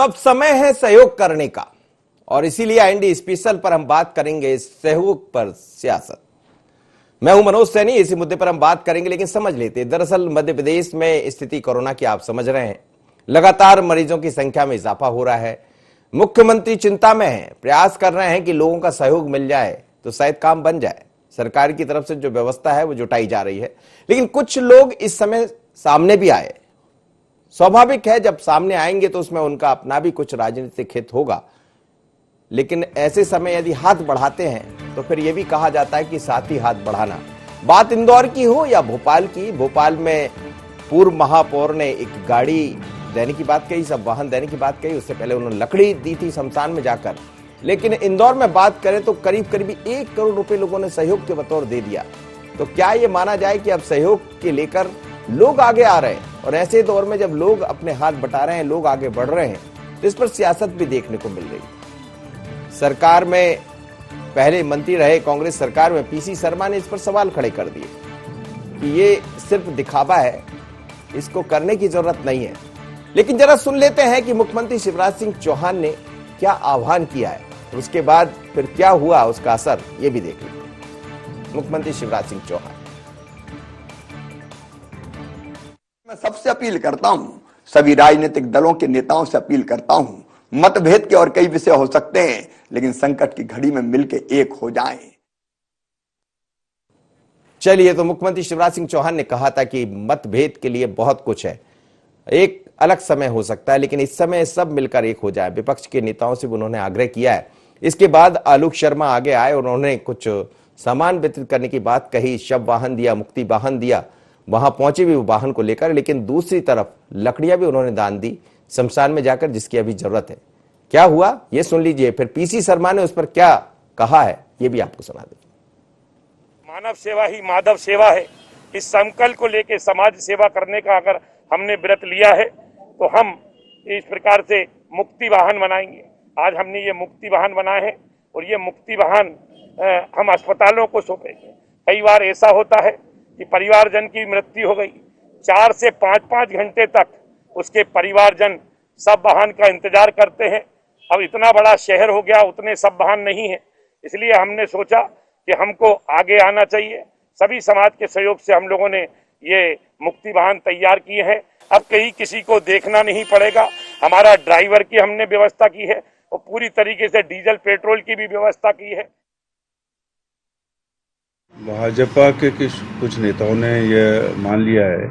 तो अब समय है सहयोग करने का, और इसीलिए आईएनडी स्पेशल पर हम बात करेंगे सहयोग पर सियासत। मैं हूं मनोज सैनी। इसी मुद्दे पर हम बात करेंगे, लेकिन समझ लेते हैं। दरअसल मध्य प्रदेश में स्थिति कोरोना की आप समझ रहे हैं, लगातार मरीजों की संख्या में इजाफा हो रहा है। मुख्यमंत्री चिंता में है, प्रयास कर रहे हैं कि लोगों का सहयोग मिल जाए तो शायद काम बन जाए। सरकार की तरफ से जो व्यवस्था है वो जुटाई जा रही है, लेकिन कुछ लोग इस समय सामने भी आए। स्वाभाविक है, जब सामने आएंगे तो उसमें उनका अपना भी कुछ राजनीतिक हित होगा, लेकिन ऐसे समय यदि हाथ बढ़ाते हैं तो फिर यह भी कहा जाता है कि साथ ही हाथ बढ़ाना। बात इंदौर की हो या भोपाल की, भोपाल में पूर्व महापौर ने एक गाड़ी देने की बात कही, सब वाहन देने की बात कही। उससे पहले उन्होंने लकड़ी दी थी शमशान में जाकर। लेकिन इंदौर में बात करें तो करीब करीब 1 करोड़ रुपए लोगों ने सहयोग के बतौर दे दिया। तो क्या यह माना जाए कि अब सहयोग के लेकर लोग आगे आ रहे हैं? और ऐसे दौर में जब लोग अपने हाथ बटा रहे हैं, लोग आगे बढ़ रहे हैं, तो इस पर सियासत भी देखने को मिल रही है। सरकार में पहले मंत्री रहे कांग्रेस सरकार में, पीसी शर्मा ने इस पर सवाल खड़े कर दिए कि ये सिर्फ दिखावा है, इसको करने की जरूरत नहीं है। लेकिन जरा सुन लेते हैं कि मुख्यमंत्री शिवराज सिंह चौहान ने क्या आह्वान किया है, उसके बाद फिर क्या हुआ, उसका असर ये भी देख लीजिए। मुख्यमंत्री शिवराज सिंह चौहान। मैं सबसे अपील करता हूं, सभी राजनीतिक दलों के नेताओं से अपील करता हूं, मतभेद के और कई विषय हो सकते हैं, लेकिन संकट की घड़ी में मिलकर एक हो जाएं। चलिए, तो मुख्यमंत्री शिवराज सिंह चौहान ने कहा था कि मतभेद के लिए बहुत कुछ है, एक अलग समय हो सकता है, लेकिन इस समय सब मिलकर एक हो जाए। विपक्ष के नेताओं से उन्होंने आग्रह किया है। इसके बाद आलोक शर्मा आगे आए, उन्होंने कुछ सामान वितरित करने की बात कही, शव वाहन दिया, मुक्ति वाहन दिया, वहां पहुंचे भी वाहन को लेकर। लेकिन दूसरी तरफ लकड़ियां भी उन्होंने दान दी शमशान में जाकर, जिसकी अभी जरूरत है। क्या हुआ ये सुन लीजिए, फिर पीसी शर्मा ने उस पर क्या कहा है ये भी आपको सुना दे। मानव सेवा ही माधव सेवा है। इस संकल्प को लेकर समाज सेवा करने का अगर हमने व्रत लिया है तो हम इस प्रकार से मुक्ति वाहन बनाएंगे। आज हमने ये मुक्ति वाहन बनाए हैं और ये मुक्ति वाहन हम अस्पतालों को सौंपेंगे। कई बार ऐसा होता है कि परिवारजन की मृत्यु हो गई, 4 से 5 घंटे तक उसके परिवारजन सब वाहन का इंतजार करते हैं। अब इतना बड़ा शहर हो गया, उतने सब वाहन नहीं है, इसलिए हमने सोचा कि हमको आगे आना चाहिए। सभी समाज के सहयोग से हम लोगों ने ये मुक्ति वाहन तैयार किए हैं। अब कहीं किसी को देखना नहीं पड़ेगा। हमारा ड्राइवर की हमने व्यवस्था की है और पूरी तरीके से डीजल पेट्रोल की भी व्यवस्था की है। भाजपा के कुछ नेताओं ने यह मान लिया है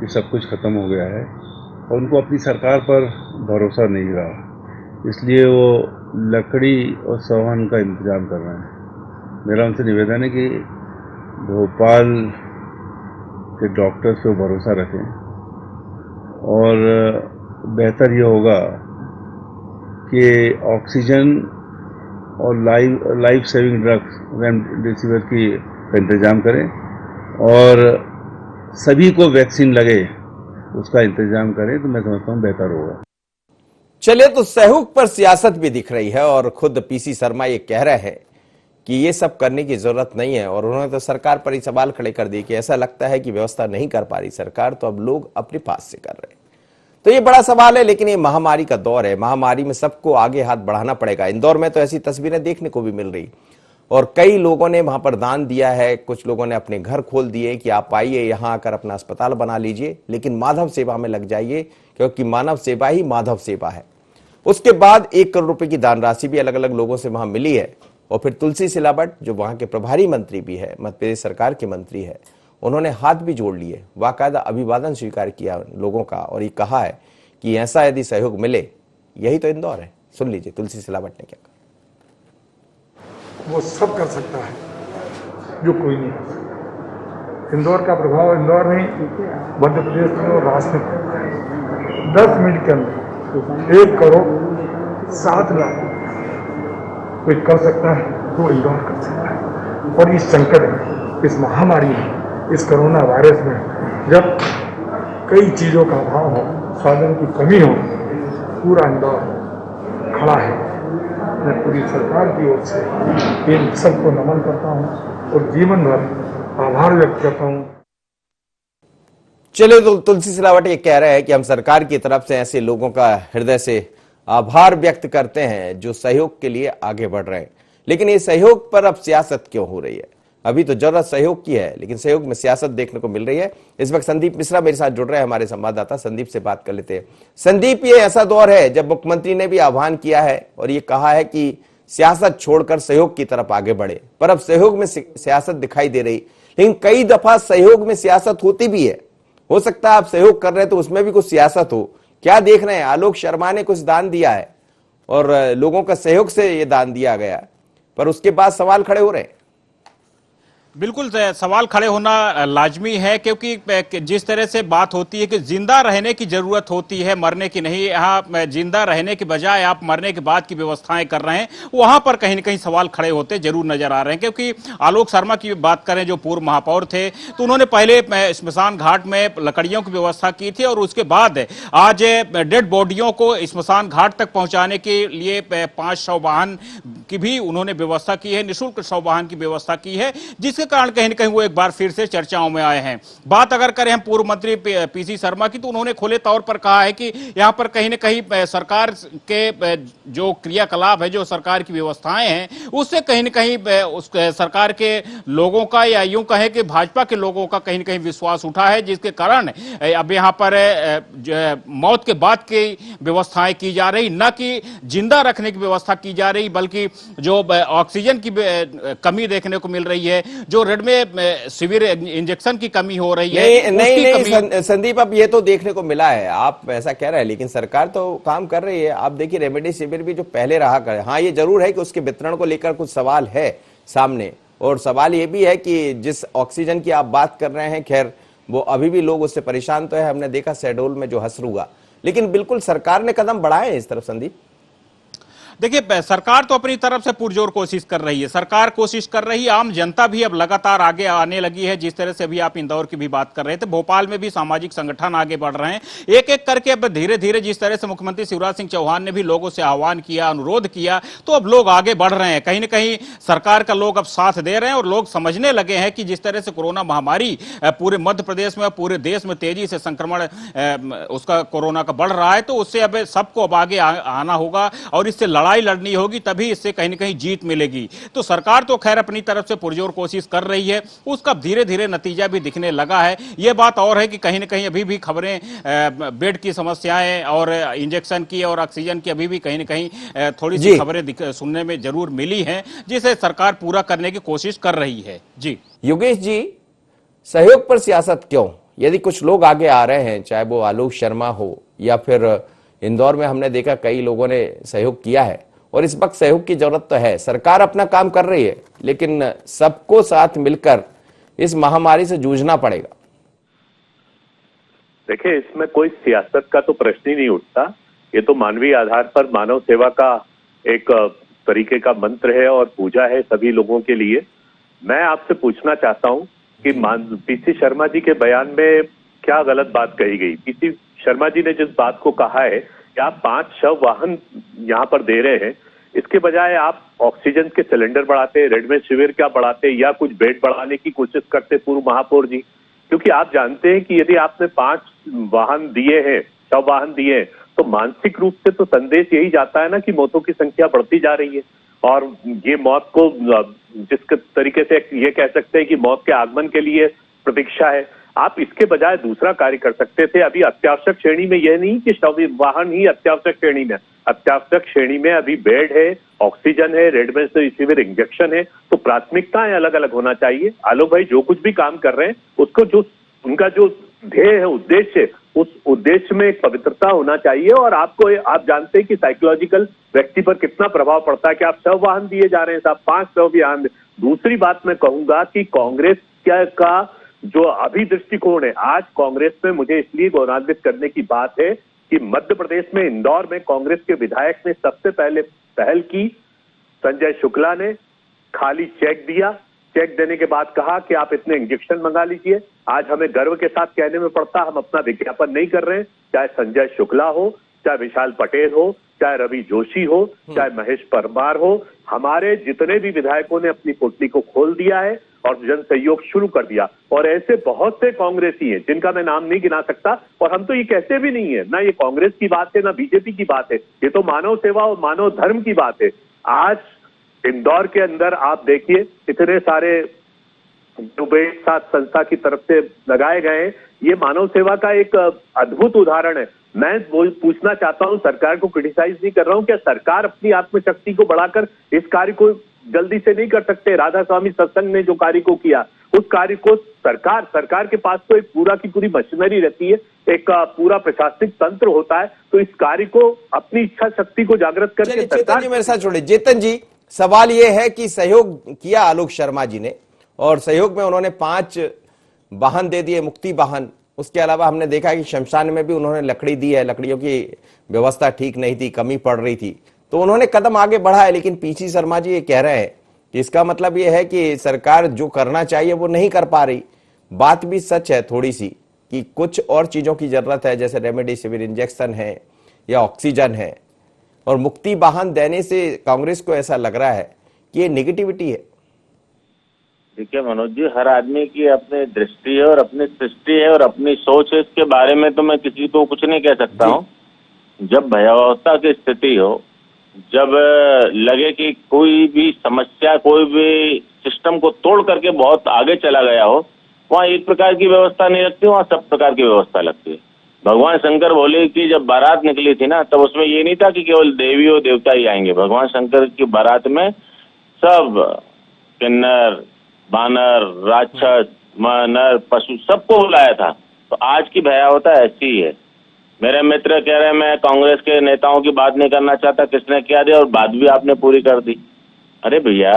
कि सब कुछ खत्म हो गया है और उनको अपनी सरकार पर भरोसा नहीं रहा, इसलिए वो लकड़ी और सामान का इंतजाम कर रहे हैं। मेरा उनसे निवेदन है कि भोपाल के डॉक्टर्स पे भरोसा रखें और बेहतर ये होगा कि ऑक्सीजन और लाइफ सेविंग ड्रग्स रेमडेसिविर की इंतजाम करें और सभी को वैक्सीन लगे उसका इंतजाम करें, तो मैं समझता हूँ बेहतर होगा। चलिए, तो सहयोग पर सियासत भी दिख रही है और खुद पीसी शर्मा ये कह रहे हैं कि ये सब करने की जरूरत नहीं है। और उन्होंने तो सरकार पर ही सवाल खड़े कर दिए कि ऐसा लगता है कि व्यवस्था नहीं कर पा रही सरकार, तो अब लोग अपने पास से कर रहे हैं। तो ये बड़ा सवाल है, लेकिन ये महामारी का दौर है, महामारी में सबको आगे हाथ बढ़ाना पड़ेगा। इंदौर में तो ऐसी तस्वीरें देखने को भी मिल रही और कई लोगों ने वहां पर दान दिया है। कुछ लोगों ने अपने घर खोल दिए कि आप आइए यहां आकर अपना अस्पताल बना लीजिए, लेकिन माधव सेवा में लग जाइए, क्योंकि मानव सेवा ही माधव सेवा है। उसके बाद 1 करोड़ रुपए की दान राशि भी अलग अलग लोगों से वहां मिली है। और फिर तुलसी सिलावट, जो वहां के प्रभारी मंत्री भी है, मध्य प्रदेश सरकार के मंत्री है, उन्होंने हाथ भी जोड़ लिए, बाकायदा अभिवादन स्वीकार किया लोगों का और ये कहा है कि ऐसा यदि सहयोग मिले, यही तो इंदौर है। सुन लीजिए तुलसी सिलावट ने क्या कहा। वो सब कर सकता है जो कोई नहीं कर सकता। इंदौर का प्रभाव इंदौर नहीं, मध्य प्रदेश में और राष्ट्र में 10 मिनट के अंदर 1 करोड़ 7 लाख कोई कर सकता है तो इंदौर कर सकता है। और इस संकट में, इस महामारी में, इस कोरोना वायरस में, जब कई चीज़ों का अभाव हो, साधन की कमी हो, पूरा इंदौर खड़ा है। मैं पूरी सरकार की ओर से इन सबको नमन करता हूँ और जीवन भर आभार व्यक्त करता हूँ। चलिए, तो तुलसी सिलावट ये कह रहे हैं कि हम सरकार की तरफ से ऐसे लोगों का हृदय से आभार व्यक्त करते हैं जो सहयोग के लिए आगे बढ़ रहे हैं। लेकिन ये सहयोग पर अब सियासत क्यों हो रही है? अभी तो जरूरत सहयोग की है, लेकिन सहयोग में सियासत देखने को मिल रही है। इस वक्त संदीप मिश्रा मेरे साथ जुड़ रहे हैं, हमारे संवाददाता। संदीप से बात कर लेते हैं। संदीप, ये ऐसा दौर है जब मुख्यमंत्री ने भी आह्वान किया है और ये कहा है कि सियासत छोड़कर सहयोग की तरफ आगे बढ़े, पर अब सहयोग में सियासत दिखाई दे रही, लेकिन कई दफा सहयोग में सियासत होती भी है। हो सकता है आप सहयोग कर रहे हैं तो उसमें भी कुछ सियासत हो। क्या देख रहे हैं? आलोक शर्मा ने कुछ दान दिया है और लोगों का सहयोग से ये दान दिया गया, पर उसके बाद सवाल खड़े हो रहे हैं। बिल्कुल सवाल खड़े होना लाजमी है, क्योंकि जिस तरह से बात होती है कि जिंदा रहने की जरूरत होती है, मरने की नहीं। यहाँ जिंदा रहने के बजाय आप मरने के बाद की व्यवस्थाएं कर रहे हैं, वहां पर कहीं ना कहीं सवाल खड़े होते जरूर नजर आ रहे हैं। क्योंकि आलोक शर्मा की बात करें, जो पूर्व महापौर थे, तो उन्होंने पहले स्मशान घाट में लकड़ियों की व्यवस्था की थी और उसके बाद आज डेड बॉडियों को स्मशान घाट तक पहुंचाने के लिए 5 शव वाहन की भी उन्होंने व्यवस्था की है, निःशुल्क शव वाहन की व्यवस्था की है, जिसके कारण कहीं न कहीं वो एक बार फिर से चर्चाओं में आए हैं। बात अगर करें हम पूर्व मंत्री पीसी शर्मा की, तो उन्होंने खुले तौर पर कहा है कि यहां पर कहीं न कहीं सरकार के जो क्रियाकलाप है, जो सरकार की व्यवस्थाएं हैं, उससे कहीं न कहीं उस सरकार के लोगों का, या यूं कहें कि भाजपा के लोगों का कहीं न कहीं विश्वास उठा है, जिसके कारण अब यहां पर मौत के बाद की व्यवस्थाएं की जा रही, न कि जिंदा रखने की व्यवस्था की जा रही, बल्कि जो ऑक्सीजन की कमी देखने को मिल रही है, जो रेड में सिविर इंजेक्शन की कमी हो रही है, नहीं संदीप, अब ये तो देखने को मिला है, आप ऐसा कह रहे हैं, लेकिन सरकार तो काम कर रही है। आप देखिए रेमडेसिविर भी जो पहले रहा करे, हाँ ये जरूर है कि उसके वितरण को लेकर कुछ सवाल है सामने, और सवाल ये भी है कि जिस ऑक्सीजन की आप बात कर रहे हैं, खैर वो अभी भी लोग उससे परेशान तो है, हमने देखा शहडोल में जो हसरूगा, लेकिन बिल्कुल सरकार ने कदम बढ़ाए हैं इस तरफ। संदीप देखिए, सरकार तो अपनी तरफ से पुरजोर कोशिश कर रही है, सरकार कोशिश कर रही है, आम जनता भी अब लगातार आगे आने लगी है। जिस तरह से अभी आप इंदौर की भी बात कर रहे थे, भोपाल में भी सामाजिक संगठन आगे बढ़ रहे हैं, एक एक करके अब धीरे धीरे। जिस तरह से मुख्यमंत्री शिवराज सिंह चौहान ने भी लोगों से आह्वान किया, अनुरोध किया, तो अब लोग आगे बढ़ रहे हैं। कहीं ना कहीं सरकार का लोग अब साथ दे रहे हैं और लोग समझने लगे हैं कि जिस तरह से कोरोना महामारी पूरे मध्य प्रदेश में, पूरे देश में तेजी से संक्रमण उसका कोरोना का बढ़ रहा है, तो उससे अब सबको अब आगे आना होगा और इससे लड़ाई लड़नी होगी, तभी इससे कहीं ना कहीं जीत मिलेगी। तो सरकार तो खैर अपनी तरफ से पुरजोर कोशिश कर रही है, उसका धीरे धीरे नतीजा भी दिखने लगा है। यह बात और है कि कहीं ना कहीं अभी भी खबरें बेड की समस्याएं और इंजेक्शन की और ऑक्सीजन की अभी भी कहीं ना कहीं थोड़ी सी खबरें सुनने में जरूर मिली हैं, जिसे सरकार पूरा करने की कोशिश कर रही है। जी योगेश जी, सहयोग पर सियासत क्यों? यदि कुछ लोग आगे आ रहे हैं, चाहे वो आलोक शर्मा हो या फिर इंदौर में हमने देखा कई लोगों ने सहयोग किया है, और इस वक्त सहयोग की जरूरत तो है, सरकार अपना काम कर रही है, लेकिन सबको साथ मिलकर इस महामारी से जूझना पड़ेगा। देखिए, इसमें कोई सियासत का तो प्रश्न ही नहीं उठता। ये तो मानवीय आधार पर मानव सेवा का एक तरीके का मंत्र है और पूजा है सभी लोगों के लिए। मैं आपसे पूछना चाहता हूं कि पीसी शर्मा जी के बयान में क्या गलत बात कही गई? पीसी शर्मा जी ने जिस बात को कहा है कि आप 5 शव वाहन यहाँ पर दे रहे हैं, इसके बजाय आप ऑक्सीजन के सिलेंडर बढ़ाते, रेमडेसिविर क्या बढ़ाते, या कुछ बेड बढ़ाने की कोशिश करते पूर्व महापौर जी। क्योंकि आप जानते हैं कि यदि आपने 5 वाहन दिए हैं, शव वाहन दिए हैं, तो मानसिक रूप से तो संदेश यही जाता है ना कि मौतों की संख्या बढ़ती जा रही है, और ये मौत को जिस तरीके से ये कह सकते हैं कि मौत के आगमन के लिए प्रतीक्षा है। आप इसके बजाय दूसरा कार्य कर सकते थे। अभी अत्यावश्यक श्रेणी में यह नहीं कि शव वाहन ही अत्यावश्यक श्रेणी में, अत्यावश्यक श्रेणी में अभी बेड है, ऑक्सीजन है, रेमडेसिविर इंजेक्शन है, तो प्राथमिकताएं अलग अलग होना चाहिए। आलोक भाई जो कुछ भी काम कर रहे हैं, उसको जो उनका जो ध्येय है, उद्देश्य, उस उद्देश्य में एक पवित्रता होना चाहिए। और आप जानते हैं कि साइकोलॉजिकल व्यक्ति पर कितना प्रभाव पड़ता है कि आप शव वाहन दिए जा रहे हैं, साहब 5 शव वाहन। दूसरी बात मैं कहूंगा कि कांग्रेस का जो अभी दृष्टिकोण है, आज कांग्रेस में मुझे इसलिए गौरवान्वित करने की बात है कि मध्य प्रदेश में इंदौर में कांग्रेस के विधायक ने सबसे पहले पहल की। संजय शुक्ला ने खाली चेक दिया, चेक देने के बाद कहा कि आप इतने इंजेक्शन मंगा लीजिए। आज हमें गर्व के साथ कहने में पड़ता, हम अपना विज्ञापन नहीं कर रहे हैं। चाहे संजय शुक्ला हो, चाहे विशाल पटेल हो, चाहे रवि जोशी हो, चाहे महेश परमार हो, हमारे जितने भी विधायकों ने अपनी पोटली को खोल दिया है और जन सहयोग शुरू कर दिया। और ऐसे बहुत से कांग्रेसी हैं जिनका मैं नाम नहीं गिना सकता, और हम तो ये कहते भी नहीं है, ना ये कांग्रेस की बात है ना बीजेपी की बात है, ये तो मानव सेवा और मानव धर्म की बात है। आज इंदौर के अंदर आप देखिए इतने सारे जो साथ संस्था की तरफ से लगाए गए हैं, ये मानव सेवा का एक अद्भुत उदाहरण है। मैं वो पूछना चाहता हूं, सरकार को क्रिटिसाइज नहीं कर रहा हूं, क्या सरकार अपनी आत्मशक्ति को बढ़ाकर इस कार्य को जल्दी से नहीं कर सकते? राधा स्वामी सत्संग ने जो कार्य को किया, उस कार्य को सरकार के पास तो एक पूरा की पूरी मशीनरी रहती है, एक पूरा प्रशासनिक तंत्र होता है, तो इस कार्य को अपनी इच्छा शक्ति को जागृत करके चेतन जी मेरे साथ छोड़े। चेतन जी, सवाल ये है कि सहयोग किया आलोक शर्मा जी ने, और सहयोग में उन्होंने 5 वाहन दे दिए, मुक्ति वाहन। उसके अलावा हमने देखा कि शमशान में भी उन्होंने लकड़ी दी है, लकड़ियों की व्यवस्था ठीक नहीं थी, कमी पड़ रही थी, तो उन्होंने कदम आगे बढ़ा है। लेकिन पीसी शर्मा जी ये कह रहे हैं कि इसका मतलब ये है कि सरकार जो करना चाहिए वो नहीं कर पा रही। बात भी सच है थोड़ी सी कि कुछ और चीजों की जरूरत है, जैसे रेमडेसिविर इंजेक्शन है या ऑक्सीजन है, और मुक्ति वाहन देने से कांग्रेस को ऐसा लग रहा है कि ये निगेटिविटी है। देखिए मनोज जी, हर आदमी की अपनी दृष्टि है और अपनी सृष्टि है और अपनी सोच है, इसके बारे में तो मैं किसी को कुछ नहीं कह सकता हूँ। जब भयावहता की स्थिति हो, जब लगे कि कोई भी समस्या, कोई भी सिस्टम को तोड़ करके बहुत आगे चला गया हो, वहाँ एक प्रकार की व्यवस्था नहीं लगती, वहाँ सब प्रकार की व्यवस्था लगती है। भगवान शंकर भोले की जब बारात निकली थी ना, तब उसमें ये नहीं था कि केवल देवी और देवता ही आएंगे। भगवान शंकर की बारात में सब किन्नर, बानर, राक्षस, नर, पशु सबको बुलाया था। तो आज की भयावहता ऐसी ही है। मेरे मित्र कह रहे हैं मैं कांग्रेस के नेताओं की बात नहीं करना चाहता, किसने क्या दिया, और बात भी आपने पूरी कर दी। अरे भैया,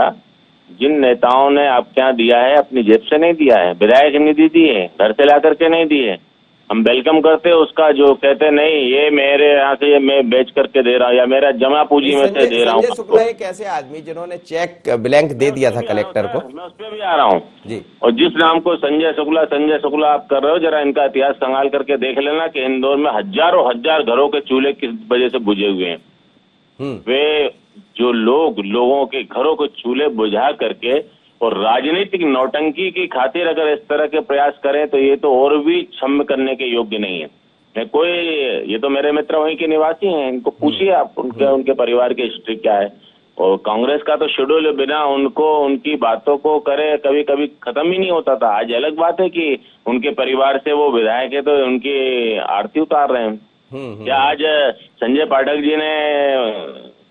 जिन नेताओं ने आपके यहाँ दिया है अपनी जेब से नहीं दिया है, विधायक निधि दी है, घर से ला करके नहीं दी है। हम वेलकम करते हैं उसका, जो कहते नहीं ये मेरे यहाँ से, ये मैं बेच करके दे रहा हूँ या मेरा जमा पूंजी में से दे रहा हूँ। संजय शुक्ला एक ऐसे आदमी जिन्होंने चेक ब्लैंक दे दिया था कलेक्टर को, मैं उस पर भी आ रहा हूँ जी। और जिस नाम को संजय शुक्ला आप कर रहे हो, जरा इनका इतिहास संभाल करके देख लेना कि इंदौर में हजारों हजार घरों के चूल्हे किस वजह से बुझे हुए हैं। वे जो लोगों के घरों के चूल्हे बुझा करके और राजनीतिक नौटंकी की खातिर अगर इस तरह के प्रयास करें तो ये तो और भी क्षम्य करने के योग्य नहीं है। मैं कोई, ये तो मेरे मित्र वहीं के निवासी हैं, इनको पूछिए आप उनके परिवार की हिस्ट्री क्या है। और कांग्रेस का तो शेड्यूल बिना उनको उनकी बातों को करे कभी कभी खत्म ही नहीं होता था। आज अलग बात है कि उनके परिवार से वो विधायक है तो उनकी आरती उतार रहे हैं। क्या आज संजय पाठक जी ने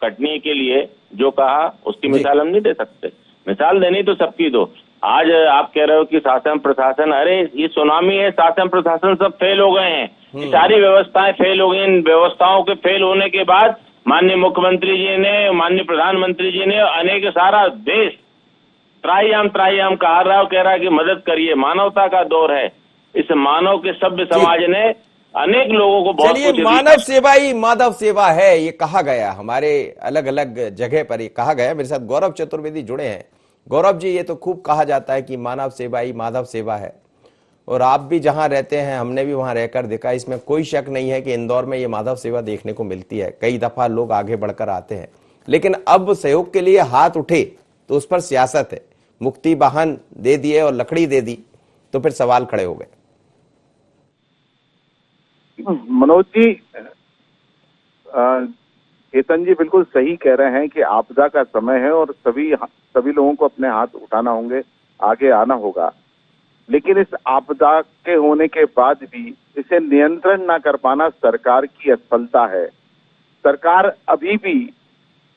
कटनी के लिए जो कहा उसकी मिसाल हम नहीं दे सकते? मिसाल देनी तो सबकी दो। आज आप कह रहे हो कि शासन प्रशासन, अरे ये सुनामी है, शासन प्रशासन सब फेल हो गए हैं, सारी व्यवस्थाएं फेल हो गई। इन व्यवस्थाओं के फेल होने के बाद माननीय मुख्यमंत्री जी ने, माननीय प्रधानमंत्री जी ने अनेक सारा देश त्राहियाम कहा रहा है, कह रहा है कि मदद करिए, मानवता का दौर है। इस मानव के सभ्य समाज ने अनेक लोगों को बहुत कुछ, मानव सेवा ही माधव सेवा है, ये कहा गया हमारे अलग अलग जगह पर, ये कहा गया। मेरे साथ गौरव चतुर्वेदी जुड़े हैं। गौरव जी, ये तो खूब कहा जाता है कि मानव सेवा ही माधव सेवा है, और आप भी जहां रहते हैं, हमने भी वहां रहकर देखा, इसमें कोई शक नहीं है कि इंदौर में ये माधव सेवा देखने को मिलती है। कई दफा लोग आगे बढ़कर आते हैं, लेकिन अब सहयोग के लिए हाथ उठे तो उस पर सियासत है। मुक्ति वाहन दे दिए और लकड़ी दे दी तो फिर सवाल खड़े हो गए। मनोज जी, चेतन जी बिल्कुल सही कह रहे हैं कि आपदा का समय है और सभी लोगों को अपने हाथ उठाना होंगे, आगे आना होगा। लेकिन इस आपदा के होने के बाद भी इसे नियंत्रण ना कर पाना सरकार की असफलता है। सरकार अभी भी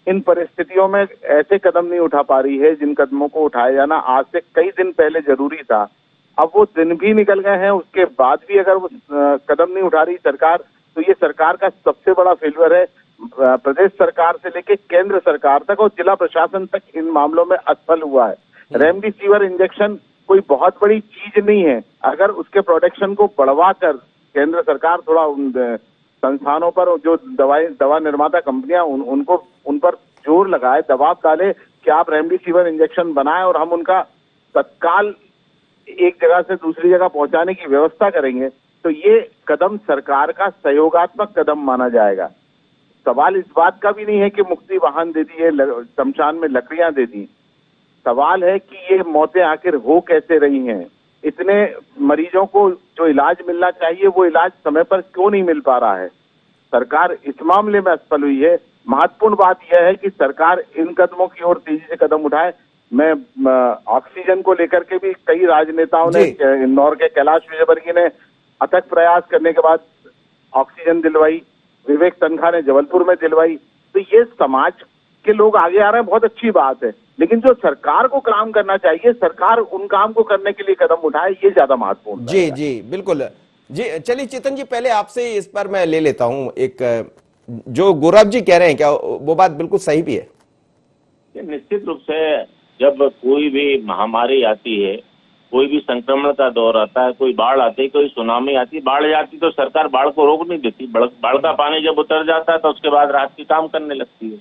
इन परिस्थितियों में ऐसे कदम नहीं उठा पा रही है जिन कदमों को उठाया जाना आज से कई दिन पहले जरूरी था। अब वो दिन भी निकल गए हैं, उसके बाद भी अगर वो कदम नहीं उठा रही सरकार, तो ये सरकार का सबसे बड़ा फेल्यूर है। प्रदेश सरकार से लेके केंद्र सरकार तक और जिला प्रशासन तक इन मामलों में असफल हुआ है। रेमडेसिविर इंजेक्शन कोई बहुत बड़ी चीज नहीं है। अगर उसके प्रोडक्शन को बढ़वा कर केंद्र सरकार थोड़ा उन संस्थानों पर, जो दवा निर्माता कंपनियां, उन पर जोर लगाए, दबाव डाले कि आप रेमडेसिविर इंजेक्शन बनाएं और हम उनका तत्काल एक जगह से दूसरी जगह पहुंचाने की व्यवस्था करेंगे, तो ये कदम सरकार का सहयोगात्मक कदम माना जाएगा। सवाल इस बात का भी नहीं है कि मुक्ति वाहन दे दिए, शमशान में लकड़ियां दे दी। सवाल है कि ये मौतें आखिर हो कैसे रही हैं। इतने मरीजों को जो इलाज मिलना चाहिए वो इलाज समय पर क्यों नहीं मिल पा रहा है। सरकार इस मामले में असफल हुई है। महत्वपूर्ण बात यह है कि सरकार इन कदमों की ओर तेजी से कदम उठाए। मैं ऑक्सीजन को लेकर के भी कई राजनेताओं ने, इंदौर के कैलाश विजयवर्गीय ने अथक प्रयास करने के बाद ऑक्सीजन दिलवाई, विवेक तनखा ने जबलपुर में दिलवाई। तो ये समाज के लोग आगे आ रहे हैं, बहुत अच्छी बात है, लेकिन जो सरकार को काम करना चाहिए, सरकार उन काम को करने के लिए कदम उठाए, ये ज्यादा महत्वपूर्ण है। जी जी बिल्कुल जी। चलिए चेतन जी, पहले आपसे इस पर मैं ले लेता हूं, एक जो गौरव जी कह रहे हैं, क्या वो बात बिल्कुल सही भी है? निश्चित रूप से जब कोई भी महामारी आती है, कोई भी संक्रमण का दौर आता है, कोई बाढ़ आती है, कोई सुनामी आती है, बाढ़ जाती तो सरकार बाढ़ को रोक नहीं देती। बाढ़ का पानी जब उतर जाता है तो उसके बाद राहत की काम करने लगती है।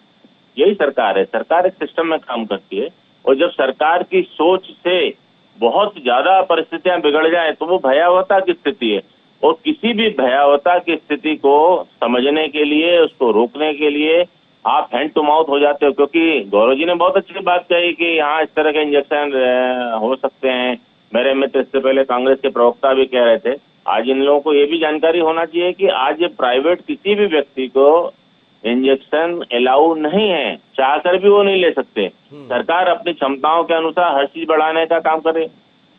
यही सरकार है। सरकार एक सिस्टम में काम करती है, और जब सरकार की सोच से बहुत ज्यादा परिस्थितियां बिगड़ जाए तो वो भयावहता की स्थिति है। और किसी भी भयावहता की स्थिति को समझने के लिए, उसको रोकने के लिए आप हैंड टू माउथ हो जाते हो। क्योंकि गौरव जी ने बहुत अच्छी बात कही कि यहाँ इस तरह के इंजेक्शन हो सकते हैं। मेरे मित्र इससे पहले कांग्रेस के प्रवक्ता भी कह रहे थे। आज इन लोगों को ये भी जानकारी होना चाहिए कि आज प्राइवेट किसी भी व्यक्ति को इंजेक्शन अलाउ नहीं है, चाहकर भी वो नहीं ले सकते। सरकार अपनी क्षमताओं के अनुसार हर चीज बढ़ाने का काम करे।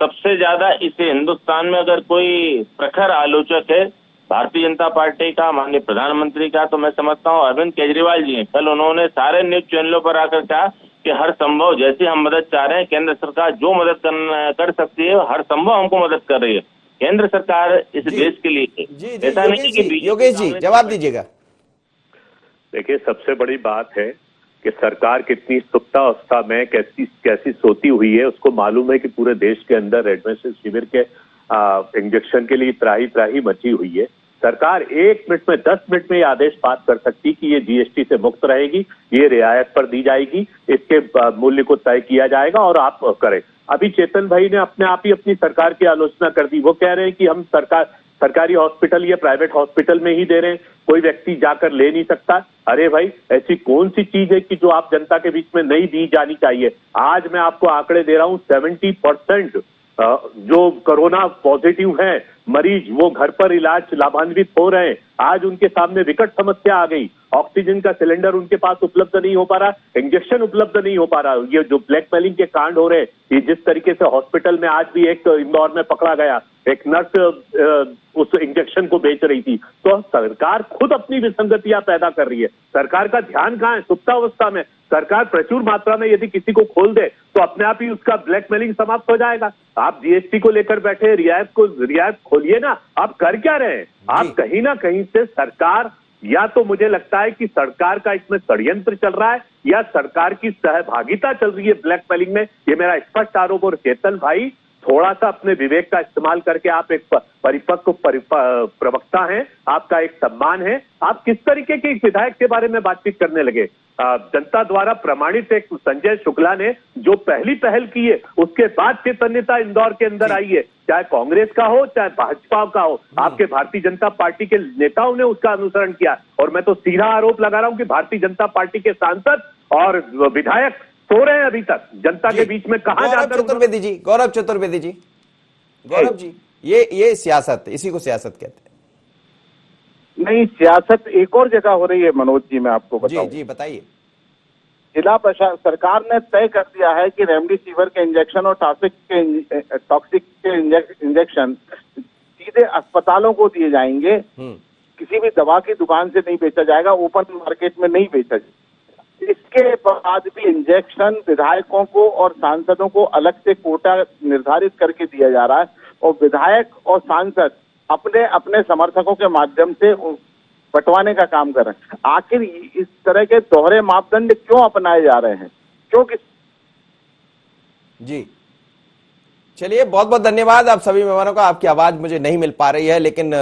सबसे ज्यादा इसे हिंदुस्तान में अगर कोई प्रखर आलोचक है भारतीय जनता पार्टी का, माननीय प्रधानमंत्री का, तो मैं समझता हूँ अरविंद केजरीवाल जी हैं। कल उन्होंने सारे न्यूज चैनलों पर आकर कहा कि हर संभव, जैसे हम मदद चाह रहे हैं, केंद्र सरकार जो मदद कर सकती है हर संभव हमको मदद कर रही है। केंद्र सरकार इस देश के लिए ऐसा नहीं कि योगेश जी जवाब दीजिएगा। देखिए, सबसे बड़ी बात है कि सरकार कितनी सुप्तावस्था में कैसी सोती हुई है। उसको मालूम है कि पूरे देश के अंदर रेमडेसिविर शिविर के इंजेक्शन के लिए त्राही मची हुई है। सरकार 1 मिनट में 10 मिनट में ये आदेश पास कर सकती कि ये जीएसटी से मुक्त रहेगी, ये रियायत पर दी जाएगी, इसके मूल्य को तय किया जाएगा और आप करें। अभी चेतन भाई ने अपने आप ही अपनी सरकार की आलोचना कर दी। वो कह रहे हैं कि हम सरकारी हॉस्पिटल या प्राइवेट हॉस्पिटल में ही दे रहे हैं, कोई व्यक्ति जाकर ले नहीं सकता। अरे भाई, ऐसी कौन सी चीज है कि जो आप जनता के बीच में नहीं दी जानी चाहिए? आज मैं आपको आंकड़े दे रहा हूं, 70% जो कोरोना पॉजिटिव हैं मरीज, वो घर पर इलाज लाभान्वित हो रहे हैं। आज उनके सामने विकट समस्या आ गई, ऑक्सीजन का सिलेंडर उनके पास उपलब्ध नहीं हो पा रहा, इंजेक्शन उपलब्ध नहीं हो पा रहा। ये जो ब्लैकमेलिंग के कांड हो रहे हैं, ये जिस तरीके से हॉस्पिटल में आज भी एक इंदौर में पकड़ा गया, एक नर्स उस इंजेक्शन को बेच रही थी। तो सरकार खुद अपनी विसंगतियां पैदा कर रही है। सरकार का ध्यान कहां है? सुप्तावस्था में। सरकार प्रचुर मात्रा में यदि किसी को खोल दे तो अपने आप ही उसका ब्लैकमेलिंग समाप्त हो जाएगा। आप जीएसटी को लेकर बैठे, रियायत खोलिए ना। आप कर क्या रहे हैं? आप कहीं ना कहीं से सरकार, या तो मुझे लगता है कि सरकार का इसमें षड्यंत्र चल रहा है या सरकार की सहभागिता चल रही है ब्लैकमेलिंग में। ये मेरा स्पष्ट आरोप। और चेतन भाई, थोड़ा सा अपने विवेक का इस्तेमाल करके, आप एक परिपक्व प्रवक्ता हैं, आपका एक सम्मान है, आप किस तरीके के एक विधायक के बारे में बातचीत करने लगे? जनता द्वारा प्रमाणित एक संजय शुक्ला ने जो पहली पहल की है, उसके बाद चैतन्यता इंदौर के अंदर आई है। चाहे कांग्रेस का हो चाहे भाजपा का हो, आपके भारतीय जनता पार्टी के नेताओं ने उसका अनुसरण किया। और मैं तो सीधा आरोप लगा रहा हूं कि भारतीय जनता पार्टी के सांसद और विधायक सो रहे हैं अभी तक जनता के बीच में। कहां जाकर गौरव चतुर्वेदी जी, गौरव जी, ये सियासत, इसी को सियासत कहते हैं। नहीं, सियासत एक और जगह हो रही है मनोज जी, मैं आपको बताऊं। जी बताइए। जिला प्रशासन, सरकार ने तय कर दिया है कि रेमडेसिविर के इंजेक्शन और टॉक्सिक के इंजेक्शन सीधे अस्पतालों को दिए जाएंगे। किसी भी दवा की दुकान से नहीं बेचा जाएगा, ओपन मार्केट में नहीं बेचा जाएगा। इसके बाद भी इंजेक्शन विधायकों को और सांसदों को अलग से कोटा निर्धारित करके दिया जा रहा है, और विधायक और सांसद अपने अपने समर्थकों के माध्यम से बंटवाने का काम कर रहे हैं। आखिर इस तरह के दोहरे मापदंड क्यों अपनाए जा रहे हैं? क्योंकि जी चलिए, बहुत बहुत धन्यवाद आप सभी मेहमानों का। आपकी आवाज मुझे नहीं मिल पा रही है, लेकिन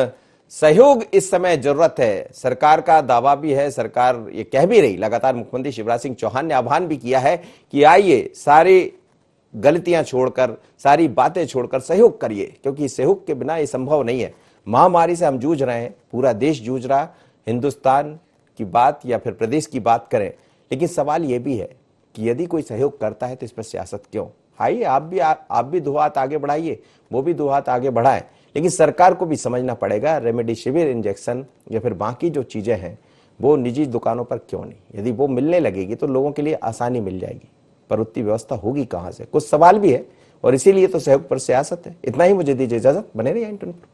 सहयोग इस समय जरूरत है। सरकार का दावा भी है, सरकार ये कह भी रही, लगातार मुख्यमंत्री शिवराज सिंह चौहान ने आह्वान भी किया है कि आइए सारी गलतियां छोड़कर, सारी बातें छोड़कर सहयोग करिए, क्योंकि सहयोग के बिना ये संभव नहीं है। महामारी से हम जूझ रहे हैं, पूरा देश जूझ रहा। हिंदुस्तान की बात या फिर प्रदेश की बात करें, लेकिन सवाल ये भी है कि यदि कोई सहयोग करता है तो इस पर सियासत क्यों। आइए आप भी दो हाथ आगे बढ़ाइए, वो भी दो हाथ आगे बढ़ाएं, लेकिन सरकार को भी समझना पड़ेगा रेमडेसिविर इंजेक्शन या फिर बाकी जो चीजें हैं वो निजी दुकानों पर क्यों नहीं। यदि वो मिलने लगेगी तो लोगों के लिए आसानी मिल जाएगी, पर उतनी व्यवस्था होगी कहां से, कुछ सवाल भी है और इसीलिए तो सहयोग पर सियासत है। इतना ही मुझे दीजिए इजाजत, बने रहिए इंटरनेट पर।